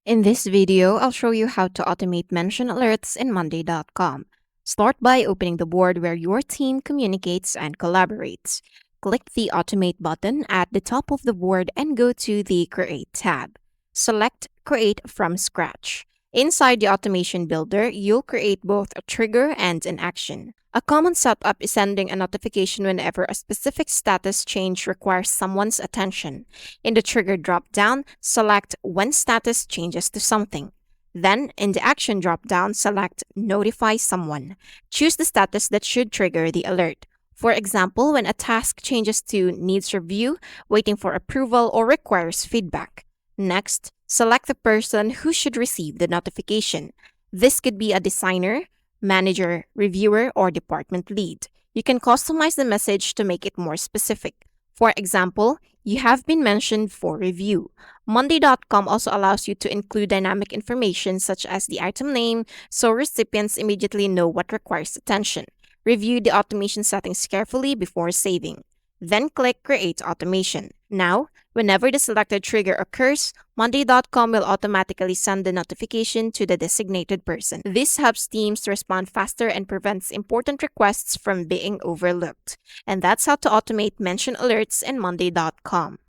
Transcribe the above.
In this video, I'll show you how to automate mention alerts in Monday.com. Start by opening the board where your team communicates and collaborates. Click the Automate button at the top of the board and go to the Create tab. Select Create from Scratch. Inside the Automation Builder, you'll create both a trigger and an action. A common setup is sending a notification whenever a specific status change requires someone's attention. In the Trigger drop-down, select When Status Changes to Something. Then, in the Action drop-down, select Notify Someone. Choose the status that should trigger the alert. For example, when a task changes to Needs Review, Waiting for Approval, or requires feedback. Next, select the person who should receive the notification. This could be a designer, manager, reviewer, or department lead. You can customize the message to make it more specific. For example, you have been mentioned for review. Monday.com also allows you to include dynamic information such as the item name so recipients immediately know what requires attention. Review the automation settings carefully before saving. Then click Create Automation. Now, whenever the selected trigger occurs, Monday.com will automatically send the notification to the designated person. This helps teams respond faster and prevents important requests from being overlooked. And that's how to automate mention alerts in Monday.com.